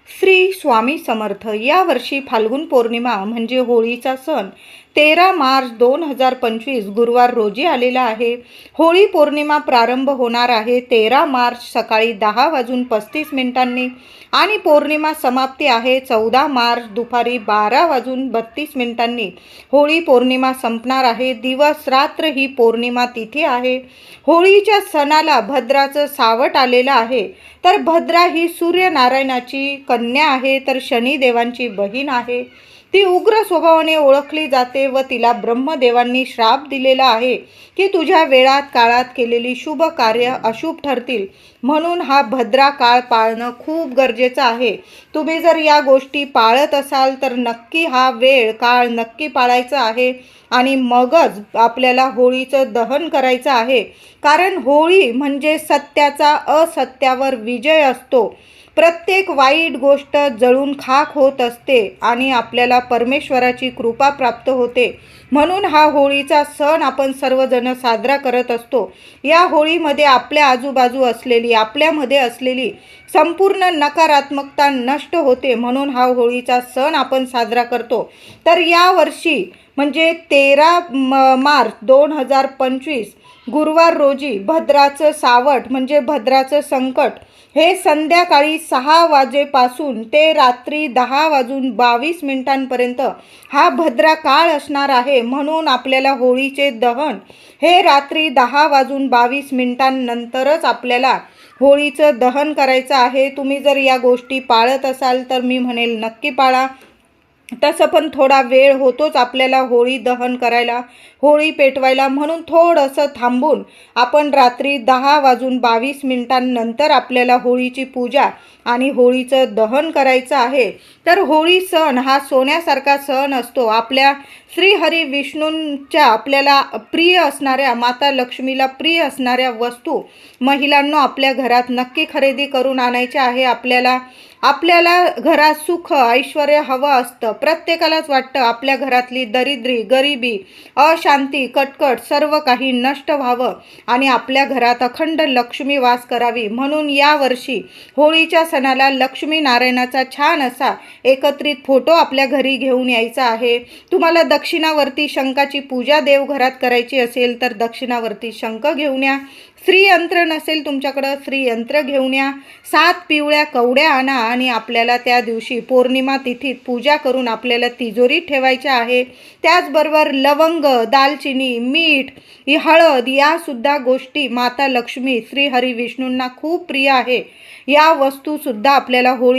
श्री स्वामी समर्थ. या वर्षी फाल्गुन पौर्णिमा म्हणजे होळीचा सण 13 मार्च 2025 गुरुवार रोजी आलेला आहे. होळी पौर्णिमा प्रारंभ होणार आहे 13 मार्च सकाळी 10:35 आणि पौर्णिमा समाप्ती आहे 14 मार्च दुपारी 12:32. होळी पौर्णिमा संपणार आहे. दिवस रात्र ही पौर्णिमा तिथी आहे. होळीच्या सणाला भद्राचं सावट आलेलं आहे. तर भद्रा ही सूर्यनारायणाची कन्या आहे, तर शनिदेवांची बहीण आहे. ती उग्र स्वभावाने ओळखली जाते व तिला ब्रह्मदेवांनी श्राप दिलेला आहे की तुझ्या वेळात काळात केलेली शुभ कार्य अशुभ ठरतील. म्हणून हा भद्रा काळ पाळणं खूप गरजेचं आहे. तुम्ही जर या गोष्टी पाळत असाल तर नक्की हा वेळ काळ नक्की पाळायचा आहे आणि मगच आपल्याला होळीचं दहन करायचं आहे. कारण होळी म्हणजे सत्याचा असत्यावर विजय असतो. प्रत्येक वाईट गोष्ट जळून खाक होत असते आणि आपल्याला परमेश्वराची कृपा प्राप्त होते. म्हणून हा होळीचा सण आपण सर्वजण साजरा करत असतो. या होळीमध्ये आपल्या आजूबाजू असलेली आपल्यामध्ये असलेली संपूर्ण नकारात्मकता नष्ट होते. म्हणून हा होळीचा सण आपण साजरा करतो. तर या वर्षी म्हणजे 13 मार्च 2025 गुरुवार रोजी भद्राचं सावट म्हणजे भद्राचं संकट हे संध्याकाळी 6 वाजेपासून ते रात्री 10:22 हा भद्रा काळ असणार आहे. म्हणून आपल्याला होळीचे दहन हे रात्री 10:22 नंतरच आपल्याला होळीचं दहन करायचं आहे. तुम्ही जर या गोष्टी पाळत असाल तर मी म्हणेल नक्की पाळा. तसं पण थोडा वेळ होतोच आपल्याला होळी दहन करायला, होळी पेटवायला. म्हणून थोडंसं थांबून आपण रात्री 10:22 नंतर आपल्याला होळीची पूजा आणि होळीचं दहन करायचं आहे. तर होळी सण हा सोन्यासारखा सण असतो. आपल्या श्रीहरी विष्णूंच्या आपल्याला प्रिय असणाऱ्या माता लक्ष्मीला प्रिय असणाऱ्या वस्तू महिलांना आपल्या घरात नक्की खरेदी करून आणायच्या आहे. आपल्याला घरात सुख ऐश्वर्य हवं असतं. प्रत्येकालाच वाटतं आपल्या घरातली दरिद्री गरिबी अशांती कटकट सर्व काही नष्ट व्हावं आणि आपल्या घरात अखंड लक्ष्मी वास करावी. म्हणून यावर्षी होळीच्या सणाला लक्ष्मी नारायणाचा छान असा एकत्रित फोटो आपल्या घरी घेऊन यायचा आहे. तुम्हाला दक्षिणावर्ती शंखाची पूजा देवघरात करायची असेल तर दक्षिणावर्ती शंख घेऊन या. श्रीयंत्र नसेल तुमच्याकडं श्रीयंत्र घेऊन या. 7 पिवळ्या कवड्या आणा आणि आपल्याला त्या दिवशी पौर्णिमा तिथीत पूजा करून आपल्याला तिजोरीत ठेवायच्या आहे. त्याचबरोबर लवंग दालचिनी मीठ हळद या सुद्धा गोष्टी माता लक्ष्मी श्री हरी विष्णूंना खूप प्रिय आहे. या वस्तू सुद्धा आपल्याला होळी